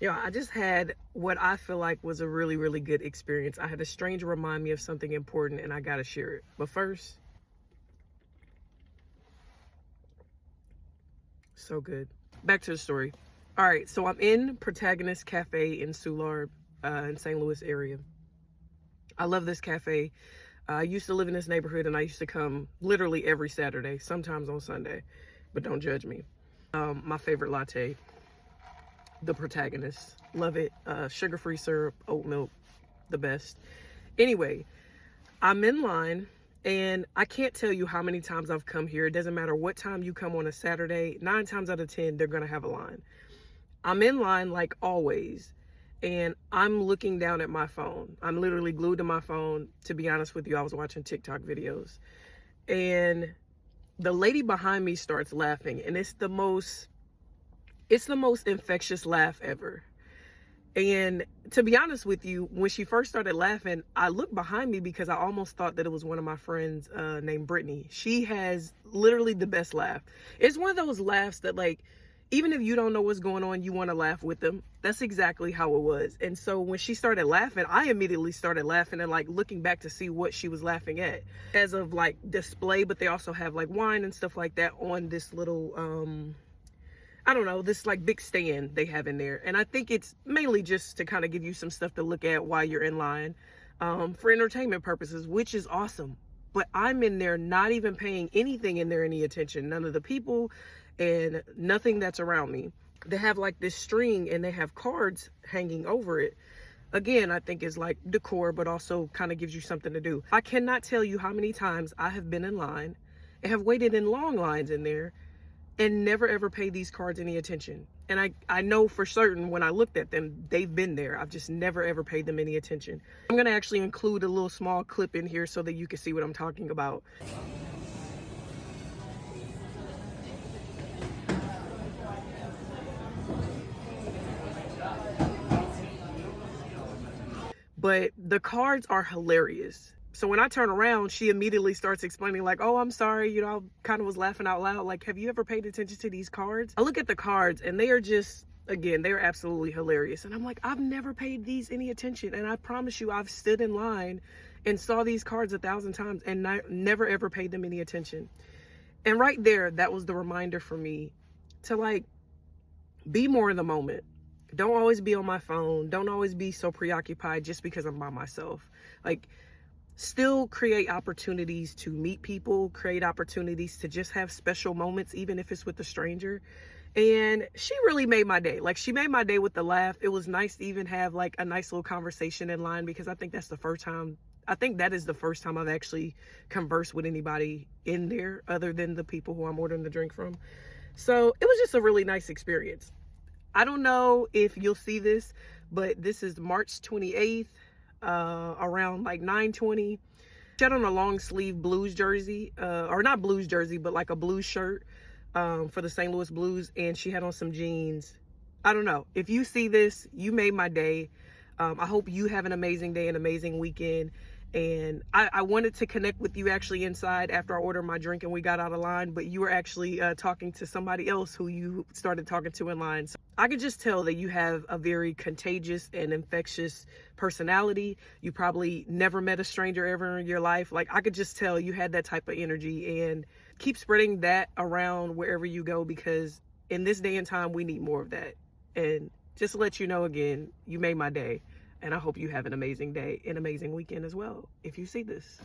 Yeah, I just had what I feel like was a really, really good experience. I had a stranger remind me of something important and I gotta share it. But first, so good. Back to the story. All right, so I'm in Protagonist Cafe in Soulard, in St. Louis area. I love this cafe. I used to live in this neighborhood and I used to come literally every Saturday, sometimes on Sunday, but don't judge me. My favorite latte, the Protagonist. Love it. Sugar-free syrup, oat milk, the best. Anyway, I'm in line and I can't tell you how many times I've come here. It doesn't matter what time you come on a Saturday, 9 times out of 10, they're gonna have a line. I'm in line like always, and I'm looking down at my phone. I'm literally glued to my phone. To be honest with you, I was watching TikTok videos. And the lady behind me starts laughing, and it's the most infectious laugh ever. And to be honest with you, when she first started laughing, I looked behind me because I almost thought that it was one of my friends named Brittany. She has literally the best laugh. It's one of those laughs that, like, even if you don't know what's going on, you want to laugh with them. That's exactly how it was. And so when she started laughing, I immediately started laughing and like looking back to see what she was laughing at as of like display. But they also have like wine and stuff like that on this little, I don't know, this like big stand they have in there. And I think it's mainly just to kind of give you some stuff to look at while you're in line, for entertainment purposes, which is awesome. But I'm in there not even paying anything in there any attention, none of the people and nothing that's around me. They have like this string and they have cards hanging over it. Again, I think is like decor, but also kind of gives you something to do. I cannot tell you how many times I have been in line and have waited in long lines in there and never ever pay these cards any attention. And I know for certain when I looked at them, they've been there. I've just never ever paid them any attention. I'm gonna actually include a little small clip in here so that you can see what I'm talking about. But the cards are hilarious. So when I turn around, she immediately starts explaining like, oh, I'm sorry, you know, I kind of was laughing out loud. Like, have you ever paid attention to these cards? I look at the cards and they are just, again, they are absolutely hilarious. And I'm like, I've never paid these any attention. And I promise you, I've stood in line and saw these cards 1,000 times and never ever paid them any attention. And right there, that was the reminder for me to like, be more in the moment. Don't always be on my phone. Don't always be so preoccupied just because I'm by myself. Like, still create opportunities to meet people, create opportunities to just have special moments, even if it's with a stranger. And she really made my day. Like, she made my day with the laugh. It was nice to even have like a nice little conversation in line, because I think that is the first time I've actually conversed with anybody in there other than the people who I'm ordering the drink from. So it was just a really nice experience. I don't know if you'll see this, but this is March 28th, around like 9:20. She had on a long sleeve Blues jersey, or not Blues jersey, but like a Blues shirt, for the St. Louis Blues. And she had on some jeans. I don't know. If you see this, you made my day. I hope you have an amazing day, an amazing weekend. And I wanted to connect with you actually inside after I ordered my drink and we got out of line, but you were actually talking to somebody else who you started talking to in line. So I could just tell that you have a very contagious and infectious personality. You probably never met a stranger ever in your life. Like, I could just tell you had that type of energy, and keep spreading that around wherever you go, because in this day and time, we need more of that. And just to let you know again, you made my day. And I hope you have an amazing day, an amazing weekend as well, if you see this.